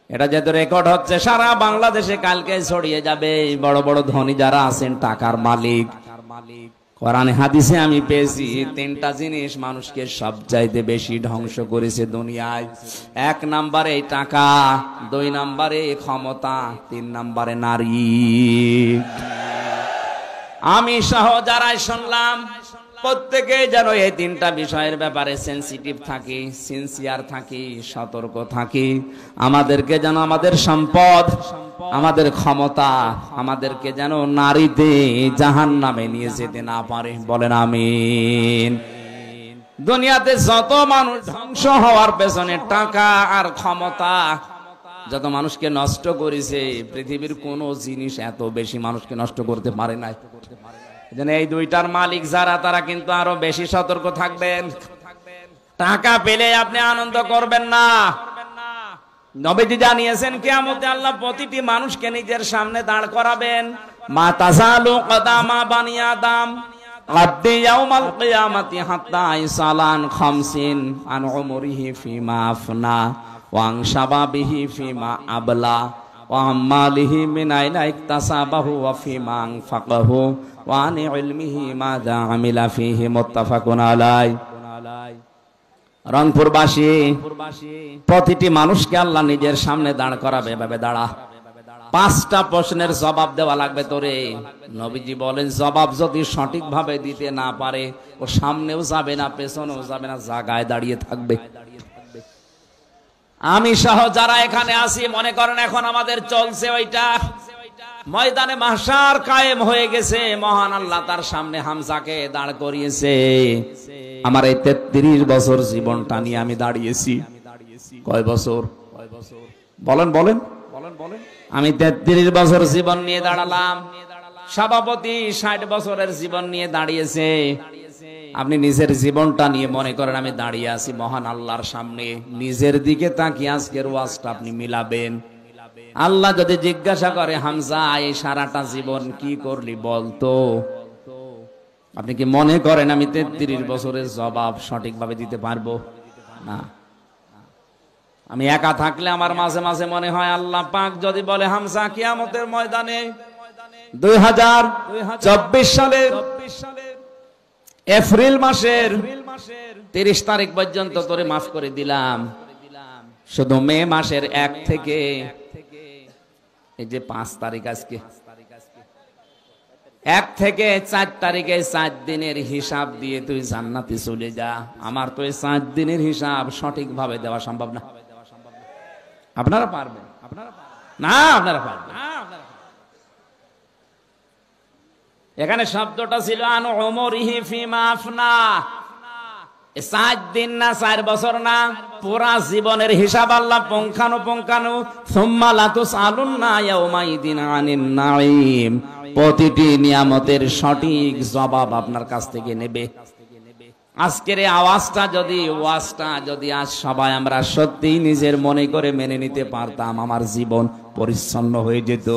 এটা যেহেতু রেকর্ড হচ্ছে সারা বাংলাদেশে কালকে ছড়িয়ে যাবে। বড় বড় ধনী যারা আছেন, টাকার মালিক, কোরআনে হাদিসে আমি পেয়েছি তিনটা জিনিস মানুষকে সবচাইতে বেশি ধ্বংস করেছে দুনিয়ায়। 1 নম্বরে টাকা, 2 নম্বরে ক্ষমতা, 3 নম্বরে নারী। আমি সহ যারাই শুনলাম প্রত্যেকে যেন এই 3টা বিষয়ের ব্যাপারে সেনসিটিভ থাকি, সিনসিয়ার থাকি, সতর্ক থাকি। আমাদেরকে যেন আমাদের সম্পদ, আমাদের ক্ষমতা আমাদেরকে যেন নারীতে জাহান্নামে নিয়ে যেতে না পারে। বলেন আমিন। দুনিয়াতে যত মানুষ ধ্বংস হওয়ার পেছনে টাকা আর ক্ষমতা যত মানুষকে নষ্ট করেছে, পৃথিবীর কোন জিনিস এত বেশি মানুষকে নষ্ট করতে পারে নাই। এই 2টার মালিক যারা, তারা কিন্তু আরো বেশি সতর্ক থাকবেন। টাকা পেলে আপনি আনন্দ করবেন না। নবীজি জানিয়েছেন কিয়ামতে আল্লাহ প্রতিটি মানুষকে নিজের সামনে দাঁড় করাবেন। মা তাযালু কদামা বানি আদম আদদি ইয়াউমাল কিয়ামাতি হাত্তা ইসালান 50 আন উমরিহি ফিমা আফনা ওয়া আন শাবাবিহি ফিমা আবলা ওয়া আমালিহি মিন আইনা ইকতাসাবাহু ওয়া ফিমা আনফাকাহু ওয়া আন ইলমিহি মাযা আমিলা ফিহি মুত্তাফাকুন আলাইহি। রংপুরবাসী প্রতিটি মানুষকে আল্লাহ নিজের সামনে দাঁড় করাবে। এভাবে দাঁড়া, 5টা প্রশ্নের জবাব দেওয়া লাগবে তোরে। নবীজি বলেন জবাব যদি সঠিকভাবে দিতে না পারে, ও সামনেও যাবে না, পেছনেও যাবে না, জায়গায় দাঁড়িয়ে থাকবে। আমি সহ যারা এখানে আছি মনে করেন এখন আমাদের চলছে ওইটা, ময়দানে মাহশার কায়েম হয়ে গেছে। মহান আল্লাহ তার সামনে হামজাকে দাঁড় করিয়েছে। আমার এই 33 বছর জীবনটা নিয়ে আমি দাঁড়িয়েছি। কয় বছর? বলেন বলেন বলেন। আমি 33 বছর জীবন নিয়ে দাঁড়ালাম। সভাপতি 60 বছরের জীবন নিয়ে দাঁড়িয়েছে। আপনি নিজের জীবনটা নিয়ে মনে করেন আমি দাঁড়িয়ে আছি মহান আল্লাহর সামনে। নিজের দিকে তাকিয়ে আজকের ওয়াজটা আপনি মিলাবেন। আল্লাহ যদি জিজ্ঞাসা করে হামজা এই সারাটা জীবন কি করলি বলতো, আপনি কি মনে করেন আমি 33 বছরের জবাব সঠিকভাবে দিতে পারবো? না। আমি একা থাকলে আমার মাঝে মাঝে মনে হয় আল্লাহ পাক যদি বলে হামজা কিয়ামতের ময়দানে 2024 সালের এপ্রিল মাসের 30 তারিখ পর্যন্ত তোরে মাফ করে দিলাম, শুধু মে মাসের 1 থেকে এই যে 5 তারিখ, আজকে 1 থেকে 4 তারিখে 4 দিনের হিসাব দিয়ে তুই জান্নাতে চলে যা। আমার তো এই 4 দিনের হিসাব সঠিকভাবে দেওয়া সম্ভব না। আপনারা পারবেন? না, আপনারা পারবেন। এখানে শব্দটা ছিল আন উমরিহি ফিমা আফনা। 4 দিন না, 4 বছর না, পুরা জীবনের হিসাব আল্লাহ পুঙ্খানুপুঙ্খানু সুম্মা লাতুসআলুন্না ইয়াউমাইদিন আনিন নাঈম। প্রতিটি নিয়ামতের সঠিক জবাব আপনার কাছ থেকে নেবে। আজকের এই ওয়াজটা যদি আজ সবাই আমরা সত্যি নিজের মনে করে মেনে নিতে পারতাম, আমার জীবন পরিচ্ছন্ন হয়ে যেত।